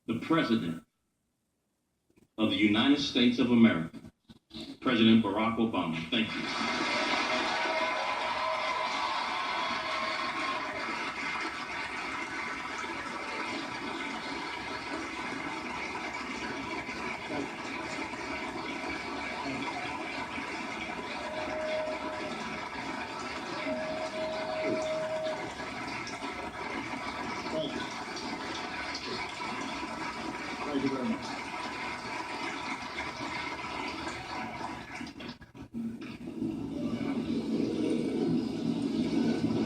the President of the United States of America, President Barack Obama. Thank you. Thank you very much.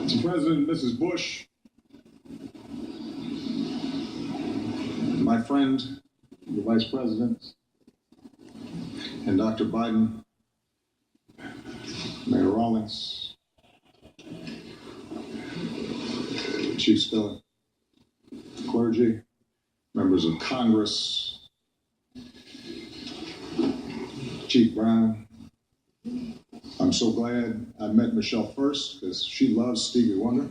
Mr. President, Mrs. Bush, my friend, the Vice President, and Dr. Biden, Mayor Rawlings, Chief Spiller, clergy, members of Congress, Chief Brown. I'm so glad I met Michelle first because she loves Stevie Wonder.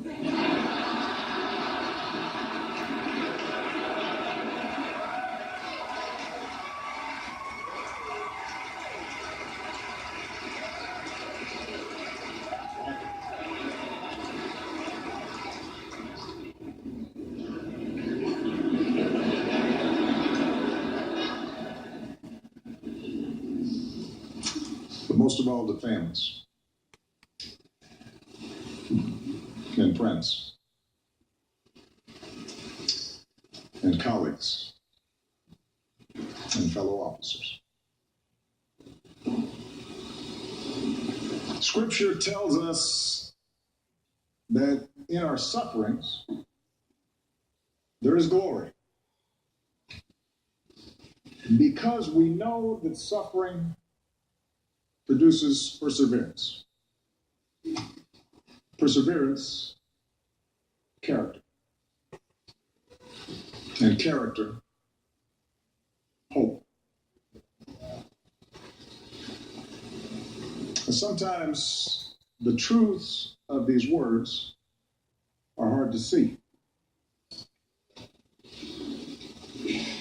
But most of all, the families and friends and colleagues and fellow officers. Scripture tells us that in our sufferings, there is glory. Because we know that suffering produces perseverance. Perseverance, character. And character, hope. And sometimes the truths of these words are hard to see.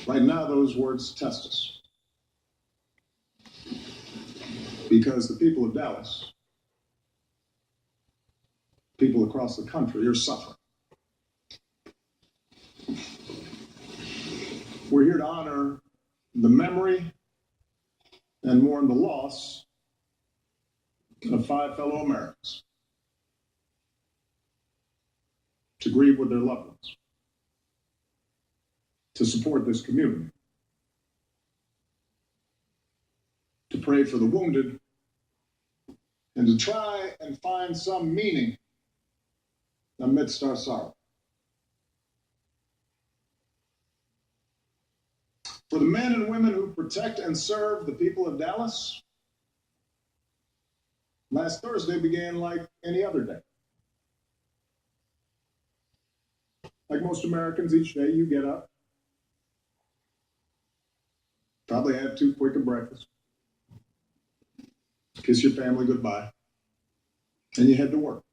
Right now, those words test us. Because the people of Dallas, people across the country, are suffering. We're here to honor the memory and mourn the loss of 5 fellow Americans, to grieve with their loved ones, to support this community, to pray for the wounded, and to try and find some meaning amidst our sorrow. For the men and women who protect and serve the people of Dallas, last Thursday began like any other day. Like most Americans, each day you get up, probably have too quick a breakfast, kiss your family goodbye, and you head to work.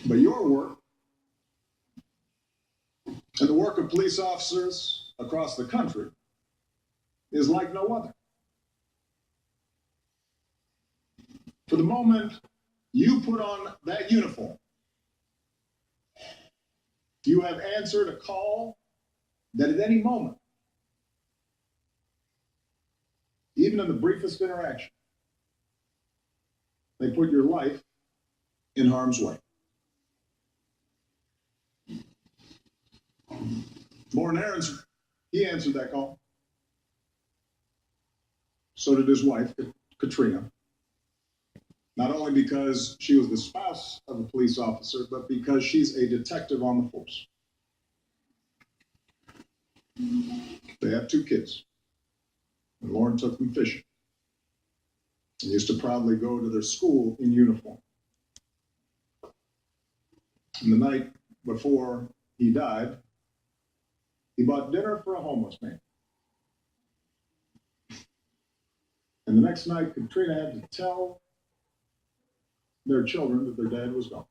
But your work and the work of police officers across the country is like no other. For the moment you put on that uniform, you have answered a call that at any moment, even in the briefest interaction, they put your life in harm's way. Lauren Aarons, he answered that call. So did his wife, Katrina. Not only because she was the spouse of a police officer, but because she's a detective on the force. They have 2 kids. And Lauren took them fishing. And used to proudly go to their school in uniform. And the night before he died, he bought dinner for a homeless man. And the next night, Katrina had to tell their children that their dad was gone.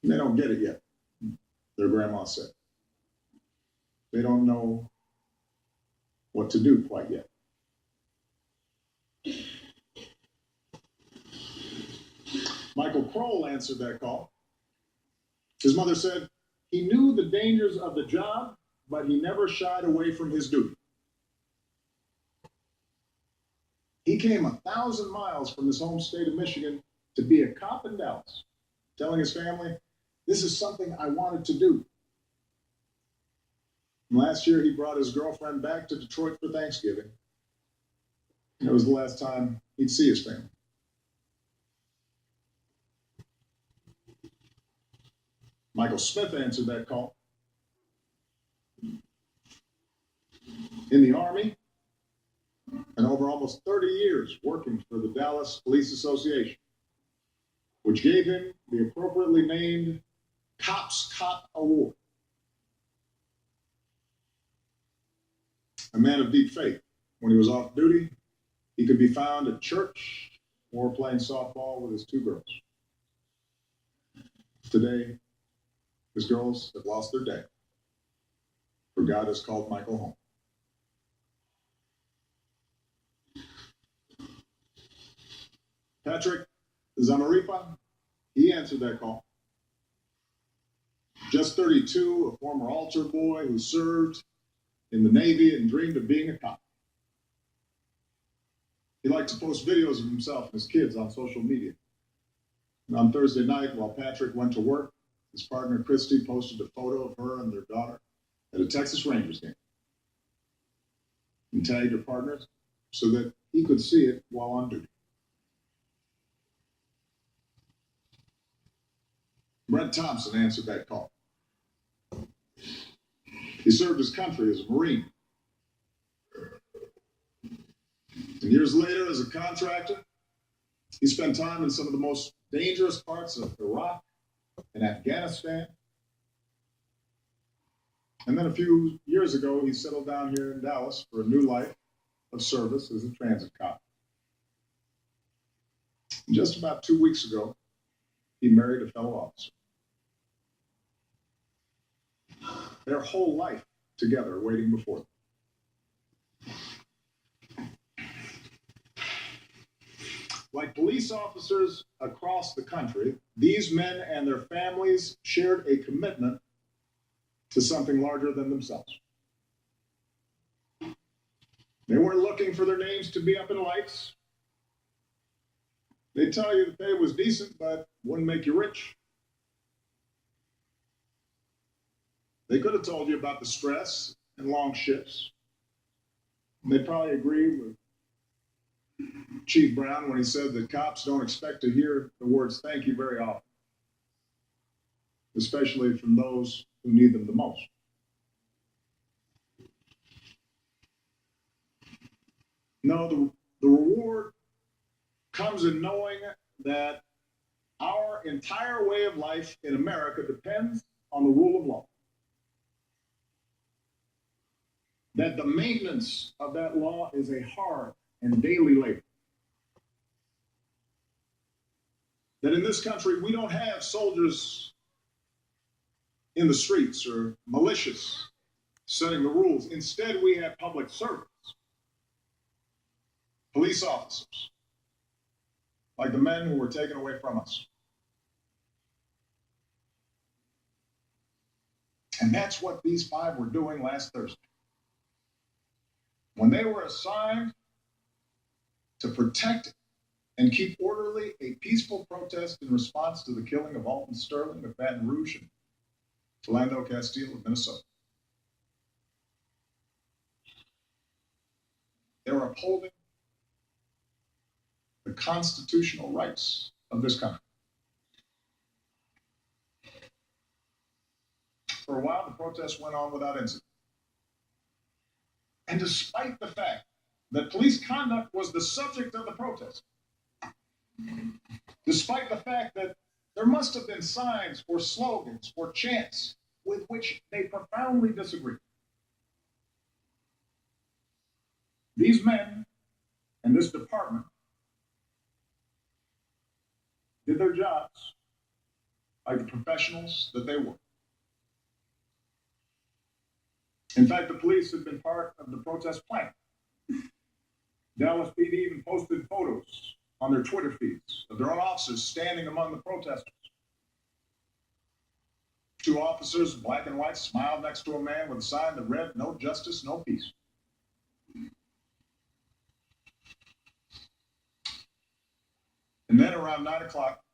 And they don't get it yet. their grandma said. They don't know what to do quite yet. Michael Kroll answered that call. His mother said he knew the dangers of the job, but he never shied away from his duty. He came 1,000 miles from his home state of Michigan to be a cop in Dallas, telling his family, this is something I wanted to do. And last year, he brought his girlfriend back to Detroit for Thanksgiving. It was the last time he'd see his family. Michael Smith answered that call. In the Army, and over almost 30 years working for the Dallas Police Association, which gave him the appropriately named Cops Cop Award. A man of deep faith. When he was off duty, he could be found at church or playing softball with his 2 girls. Today, his girls have lost their dad, for God has called Michael home. Patrick Zamaripa, he answered that call. Just 32, a former altar boy who served in the Navy and dreamed of being a cop. He liked to post videos of himself and his kids on social media. And on Thursday night, while Patrick went to work, his partner Christy posted a photo of her and their daughter at a Texas Rangers game and tagged her partners so that he could see it while on duty. Brent Thompson answered that call. He served his country as a Marine. And years later, as a contractor, he spent time in some of the most dangerous parts of Iraq and Afghanistan. And then a few years ago, he settled down here in Dallas for a new life of service as a transit cop. And just about 2 weeks ago, he married a fellow officer. Their whole life together waiting before them. Like police officers across the country, these men and their families shared a commitment to something larger than themselves. They weren't looking for their names to be up in lights. They'd tell you the pay was decent, but wouldn't make you rich. They could have told you about the stress and long shifts. And they'd probably agree with Chief Brown when he said that cops don't expect to hear the words thank you very often, especially from those who need them the most. No, the reward comes in knowing that our entire way of life in America depends on the rule of law. That the maintenance of that law is a hard and daily labor. That in this country, we don't have soldiers in the streets or militias setting the rules. Instead, we have public servants, police officers, like the men who were taken away from us. And that's what these 5 were doing last Thursday. When they were assigned to protect and keep orderly a peaceful protest in response to the killing of Alton Sterling of Baton Rouge and Philando Castile of Minnesota. They were upholding the constitutional rights of this country. For a while, the protest went on without incident. And despite the fact that police conduct was the subject of the protest, despite the fact that there must have been signs or slogans or chants with which they profoundly disagreed, these men and this department did their jobs like the professionals that they were. In fact, the police had been part of the protest plan. Dallas PD even posted photos on their Twitter feeds of their own officers standing among the protesters. Two officers, black and white, smiled next to a man with a sign that read, "No justice, no peace." And then around 9 o'clock,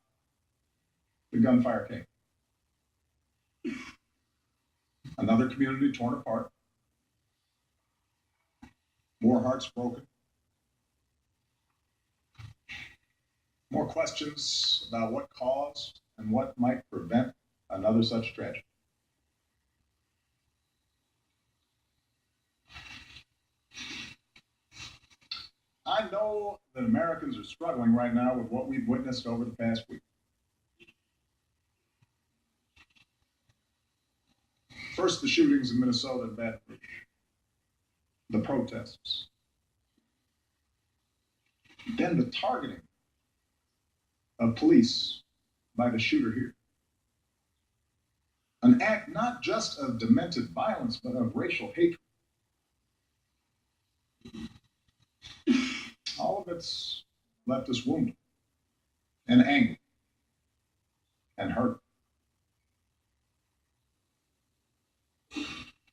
the gunfire came. Another community torn apart. More hearts broken. More questions about what caused and what might prevent another such tragedy. I know that Americans are struggling right now with what we've witnessed over the past week. First, the shootings in Minnesota and Baton Rouge, the protests, then the targeting of police by the shooter here. An act not just of demented violence, but of racial hatred. All of it's left us wounded and angry and hurt.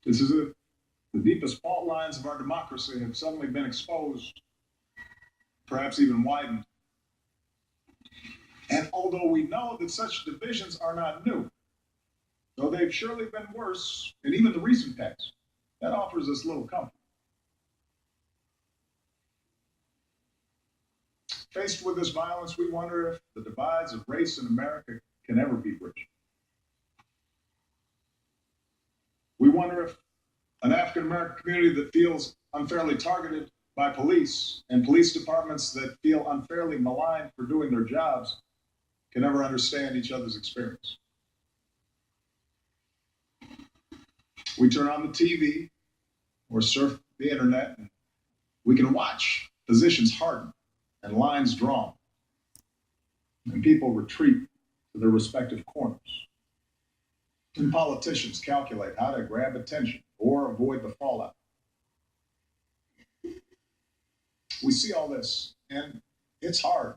This is it. The deepest fault lines of our democracy have suddenly been exposed, perhaps even widened. And although we know that such divisions are not new, though they've surely been worse in even the recent past, that offers us little comfort. Faced with this violence, we wonder if the divides of race in America can ever be bridged. We wonder if an African-American community that feels unfairly targeted by police and police departments that feel unfairly maligned for doing their jobs can ever understand each other's experience. We turn on the TV or surf the internet, and we can watch positions harden and lines drawn, and people retreat to their respective corners. And politicians calculate how to grab attention or avoid the fallout. We see all this, and it's hard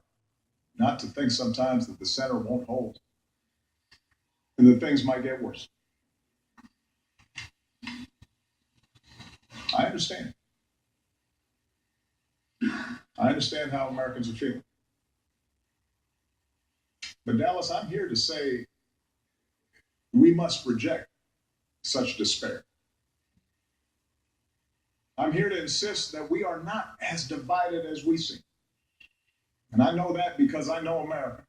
not to think sometimes that the center won't hold and that things might get worse. I understand. I understand how Americans are feeling. But Dallas, I'm here to say we must reject such despair. I'm here to insist that we are not as divided as we seem. And I know that because I know America.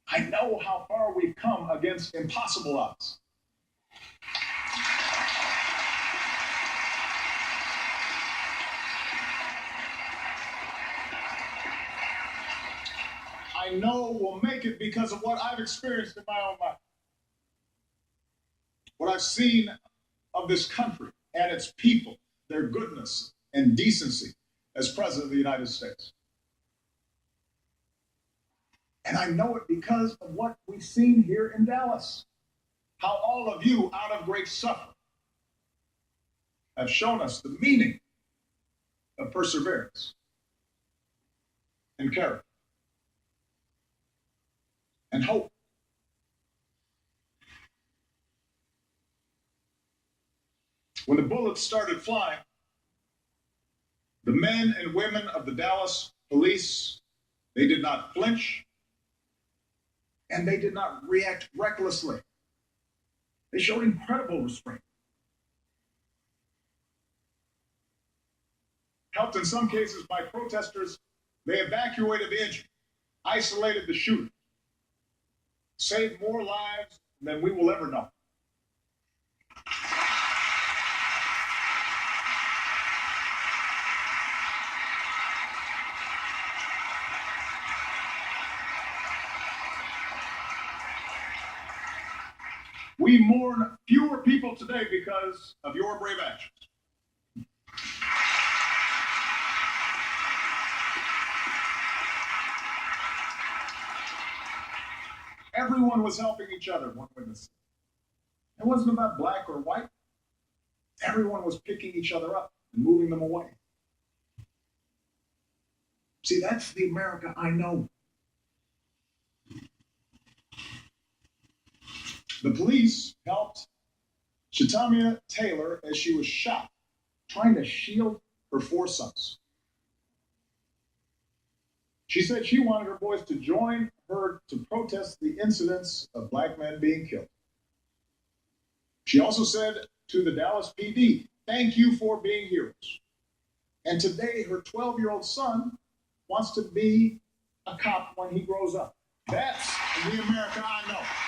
I know how far we've come against impossible odds. I know we'll make it because of what I've experienced in my own life. What I've seen of this country and its people, their goodness and decency as President of the United States. And I know it because of what we've seen here in Dallas. How all of you, out of great suffering, have shown us the meaning of perseverance and character and hope. When the bullets started flying, the men and women of the Dallas police, they did not flinch, and they did not react recklessly. They showed incredible restraint. Helped in some cases by protesters, they evacuated the injured, isolated the shooters, saved more lives than we will ever know. We mourn fewer people today because of your brave actions. Everyone was helping each other, one witness. It wasn't about black or white. Everyone was picking each other up and moving them away. See, that's the America I know. The police helped Shetamia Taylor as she was shot, trying to shield her 4 sons. She said she wanted her boys to join her to protest the incidents of black men being killed. She also said to the Dallas PD, "Thank you for being heroes." And today, her 12-year-old son wants to be a cop when he grows up. That's the America I know.